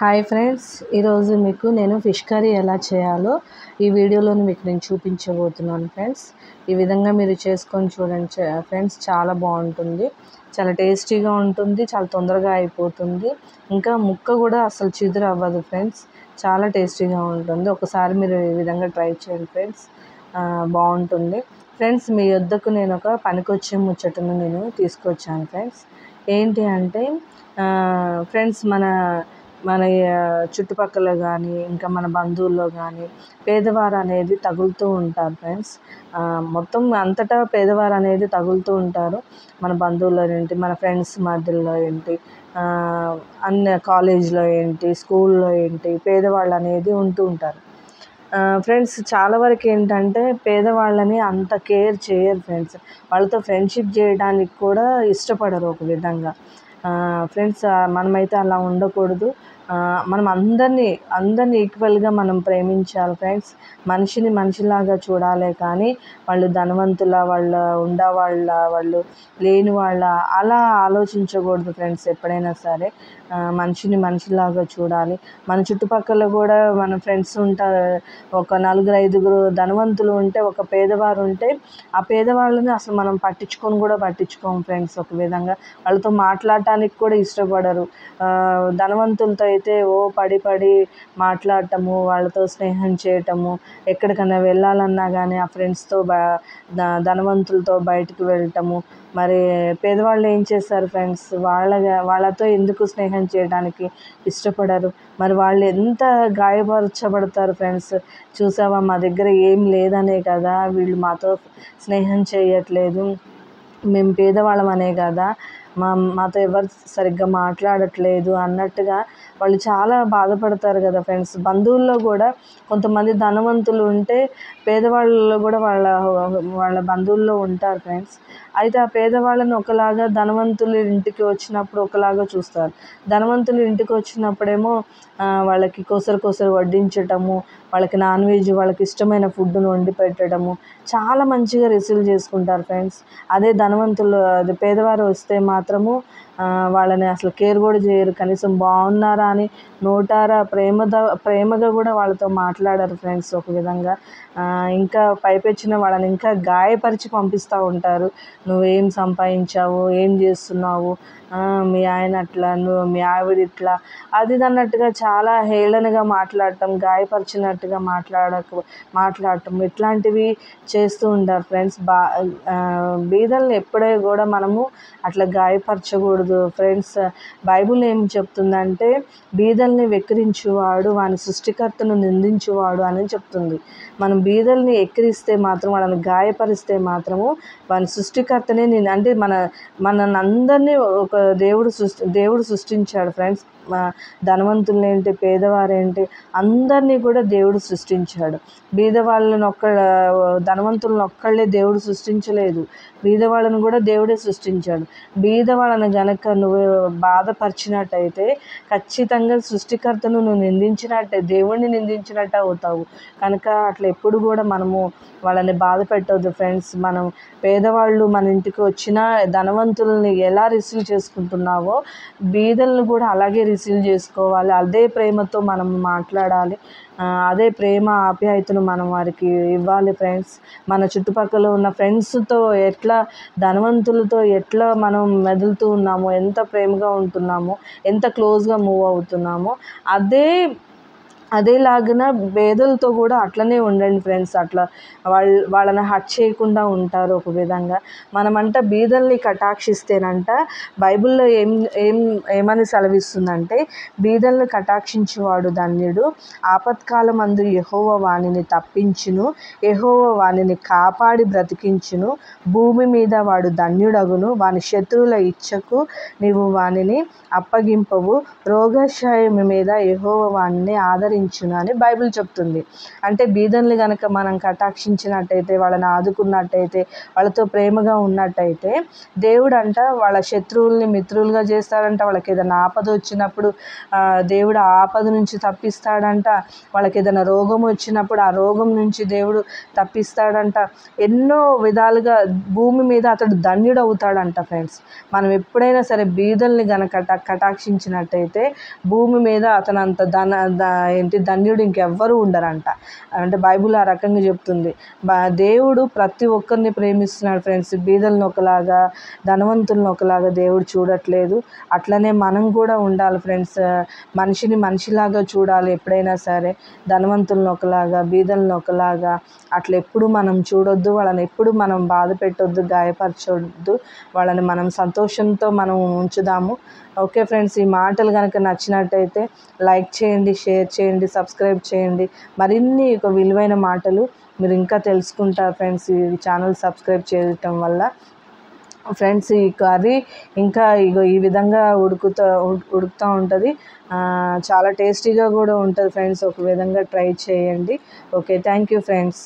Hi friends, ఈరోజు మీకు నేను ఫిష్ కర్రీ ఎలా చేయాలో ఈ వీడియోలోని మీకు నేను చూపించబోతున్నాను ఫ్రెండ్స్. ఈ విధంగా మీరు చేసుకొని చూడండి ఫ్రెండ్స్, చాలా బాగుంటుంది, చాలా టేస్టీగా ఉంటుంది, చాలా తొందరగా అయిపోతుంది, ఇంకా ముక్క కూడా అసలు చిదురు అవ్వదు ఫ్రెండ్స్, చాలా టేస్టీగా ఉంటుంది. ఒకసారి మీరు ఈ విధంగా ట్రై చేయండి ఫ్రెండ్స్, బాగుంటుంది ఫ్రెండ్స్. మీ వద్దకు నేను ఒక పనికొచ్చే ముచ్చటను నేను తీసుకొచ్చాను ఫ్రెండ్స్. ఏంటి అంటే ఫ్రెండ్స్, మన మన చుట్టుపక్కల కానీ ఇంకా మన బంధువుల్లో కానీ పేదవారు అనేది తగులుతూ ఉంటారు ఫ్రెండ్స్. మొత్తం అంతటా పేదవారు అనేది తగులుతూ ఉంటారు. మన బంధువుల్లో ఏంటి, మన ఫ్రెండ్స్ మధ్యలో ఏంటి, అన్ని కాలేజ్లో ఏంటి, స్కూల్లో ఏంటి, పేదవాళ్ళు అనేది ఉంటూ ఉంటారు ఫ్రెండ్స్. చాలా వరకు ఏంటంటే పేదవాళ్ళని అంత కేర్ చేయరు ఫ్రెండ్స్, వాళ్ళతో ఫ్రెండ్షిప్ చేయడానికి కూడా ఇష్టపడరు ఒక విధంగా ఫ్రెండ్స్. మనమైతే అలా ఉండకూడదు. మనం అందరినీ ఈక్వల్గా మనం ప్రేమించాలి ఫ్రెండ్స్. మనిషిని మనిషిలాగా చూడాలి, కానీ వాళ్ళు ధనవంతుల వాళ్ళ ఉండవాళ్ళ వాళ్ళు లేని వాళ్ళ అలా ఆలోచించకూడదు ఫ్రెండ్స్. ఎప్పుడైనా సరే మనిషిని మనిషిలాగా చూడాలి. మన చుట్టుపక్కల కూడా మన ఫ్రెండ్స్ ఉంటారు, ఒక 4-5 ధనవంతులు ఉంటే, ఒక పేదవారు ఉంటే, ఆ పేదవాళ్ళని అసలు మనం పట్టించుకోము ఫ్రెండ్స్. ఒక విధంగా వాళ్ళతో మాట్లాడటానికి కూడా ఇష్టపడరు. ధనవంతులతో అయితే పడి మాట్లాడటము, వాళ్ళతో స్నేహం చేయటము, ఎక్కడికైనా వెళ్ళాలన్నా కానీ ఆ ఫ్రెండ్స్తో ధనవంతులతో బయటకు వెళ్ళటము. మరి పేదవాళ్ళు ఏం చేస్తారు ఫ్రెండ్స్, వాళ్ళతో ఎందుకు స్నేహం చేయడానికి ఇష్టపడరు? మరి వాళ్ళు ఎంత గాయపరచబడతారు ఫ్రెండ్స్. చూసావా, మా దగ్గర ఏం లేదనే కదా వీళ్ళు మాతో స్నేహం చేయట్లేదు, మేము పేదవాళ్ళం అనే కదా మాతో ఎవరు సరిగ్గా మాట్లాడట్లేదు అన్నట్టుగా వాళ్ళు చాలా బాధపడతారు కదా ఫ్రెండ్స్. బంధువుల్లో కూడా కొంతమంది ధనవంతులు ఉంటే పేదవాళ్ళలో కూడా వాళ్ళ బంధువుల్లో ఉంటారు ఫ్రెండ్స్. అయితే ఆ పేదవాళ్ళని ఒకలాగా, ధనవంతులు ఇంటికి వచ్చినప్పుడు ఒకలాగా చూస్తారు. ధనవంతులు ఇంటికి వచ్చినప్పుడేమో వాళ్ళకి కొసరు వడ్డించటము, వాళ్ళకి నాన్ వెజ్, వాళ్ళకి ఇష్టమైన ఫుడ్ను వండి పెట్టడము, చాలా మంచిగా రిసీవ్ చేసుకుంటారు ఫ్రెండ్స్. అదే పేదవారు వస్తే మాత్రము వాళ్ళని అసలు కేర్ కూడా చేయరు, కనీసం బాగున్నారా అని నోటారా ప్రేమగా కూడా వాళ్ళతో మాట్లాడరు ఫ్రెండ్స్ ఒక విధంగా. ఇంకా పైపెచ్చిన వాళ్ళని ఇంకా గాయపరిచి పంపిస్తూ ఉంటారు. నువ్వేం సంపాదించావు, ఏం చేస్తున్నావు, మీ ఆయన అట్లా, మీ ఆవిడ ఇట్లా, అది అన్నట్టుగా చాలా హేళనగా మాట్లాడటం, గాయపరిచినట్టుగా మాట్లాడటం ఇట్లాంటివి చేస్తూ ఉంటారు ఫ్రెండ్స్. బీదల్ని ఎప్పుడే కూడా మనము అట్లా గాయపరచకూడదు ఫ్రెండ్స్. బైబిల్ ఏం చెప్తుందంటే, బీదల్ని వెక్కిరించువాడు వాని సృష్టికర్తను నిందించువాడు అని చెప్తుంది. మనం బీదల్ని ఎక్కిరిస్తే మాత్రం, వాళ్ళని గాయపరిస్తే మాత్రము వాని సృష్టికర్తనే అంటే మనల్ని అందరినీ ఒక దేవుడు సృష్టించాడు ఫ్రెండ్స్. ధనవంతులేంటి, పేదవారేంటి, అందరినీ కూడా దేవుడు సృష్టించాడు. ధనవంతులను ఒక్కళ్ళే దేవుడు సృష్టించలేదు, బీదవాళ్ళను కూడా దేవుడే సృష్టించాడు. బీదవాళ్ళను గనక నువ్వు బాధపరిచినట్టయితే ఖచ్చితంగా సృష్టికర్తను నువ్వు నిందించినట్టే, దేవుణ్ణి నిందించినట్టు అవుతావు. కనుక అట్లా ఎప్పుడు కూడా మనము వాళ్ళని బాధ పెట్టవద్దు ఫ్రెండ్స్. మనం పేదవాళ్ళు మన ఇంటికి వచ్చినా ధనవంతులని ఎలా రిసీవ్ చేసుకుంటున్నావో బీదలను కూడా అలాగే రిసీవ్ చేసుకోవాలి. అదే ప్రేమతో మనం మాట్లాడాలి, అదే ప్రేమ ఆప్యాయతను మనం వారికి ఇవ్వాలి ఫ్రెండ్స్. మన చుట్టుపక్కల ఉన్న ఫ్రెండ్స్తో ఎట్లా, ధనవంతులతో ఎట్లా మనం మెదులుతూ ఉన్నామో, ఎంత ప్రేమగా ఉంటున్నామో, ఎంత క్లోజ్గా మూవ్ అవుతున్నామో, అదేలాగా పేదలతో కూడా అట్లనే ఉండండి ఫ్రెండ్స్. అట్లా వాళ్ళని హర్ట్ చేయకుండా ఉంటారు ఒక విధంగా. మనమంట బీదల్ని కటాక్షిస్తేనంట బైబిల్లో ఏమని సెలవిస్తుందంటే, బీదల్ని కటాక్షించేవాడు ధన్యుడు, ఆపత్కాలమందు యెహోవా వానిని తప్పించును, యెహోవా వానిని కాపాడి బ్రతికించును, భూమి మీద వాడు ధన్యుడగును, వాని శత్రువుల ఇచ్చకు నీవు వానిని అప్పగింపవు, రోగక్షయము మీద యెహోవా వానిని ఆదరించును కటాక్షించును అని బైబిల్ చెప్తుంది. అంటే బీదల్ని కనుక మనం కటాక్షించినట్టయితే, వాళ్ళని ఆదుకున్నట్టయితే, వాళ్ళతో ప్రేమగా ఉన్నట్టయితే దేవుడు అంట వాళ్ళ శత్రువుల్ని మిత్రులుగా చేస్తాడంట. వాళ్ళకి ఏదైనా ఆపద వచ్చినప్పుడు దేవుడు ఆ ఆపద నుంచి తప్పిస్తాడంట. వాళ్ళకి ఏదైనా రోగం వచ్చినప్పుడు ఆ రోగం నుంచి దేవుడు తప్పిస్తాడంట. ఎన్నో విధాలుగా భూమి మీద అతడు ధన్యుడు అవుతాడంట ఫ్రెండ్స్. మనం ఎప్పుడైనా సరే బీదల్ని గనక కటాక్షించినట్టయితే భూమి మీద అతనంత ధన్యుడు ఇంకెవ్వరూ ఉండరంట. అంటే బైబిల్ ఆ రకంగా చెప్తుంది. దేవుడు ప్రతి ఒక్కరిని ప్రేమిస్తున్నాడు ఫ్రెండ్స్. బీదలను ఒకలాగా, ధనవంతులను ఒకలాగా దేవుడు చూడట్లేదు. అట్లనే మనం కూడా ఉండాలి ఫ్రెండ్స్. మనిషిని మనిషిలాగా చూడాలి ఎప్పుడైనా సరే. ధనవంతులను ఒకలాగా, బీదలను ఒకలాగా అట్లా ఎప్పుడు మనం చూడొద్దు. వాళ్ళని ఎప్పుడు మనం బాధ పెట్టొద్దు, గాయపరచొద్దు. వాళ్ళని మనం సంతోషంతో మనం ఉంచుదాము. ఓకే ఫ్రెండ్స్, ఈ మాటలు కనుక నచ్చినట్టయితే లైక్ చేయండి, షేర్ చేయండి, సబ్స్క్రైబ్ చేయండి. మరిన్ని విలువైన మాటలు మీరు ఇంకా తెలుసుకుంటారు ఫ్రెండ్స్ ఈ ఛానల్ సబ్స్క్రైబ్ చేయటం వల్ల. ఫ్రెండ్స్, ఈ కర్రీ ఇంకా ఈ విధంగా ఉడుకుతూ ఉంటుంది. చాలా టేస్టీగా కూడా ఉంటుంది ఫ్రెండ్స్. ఒక విధంగా ట్రై చేయండి. Okay, thank you friends.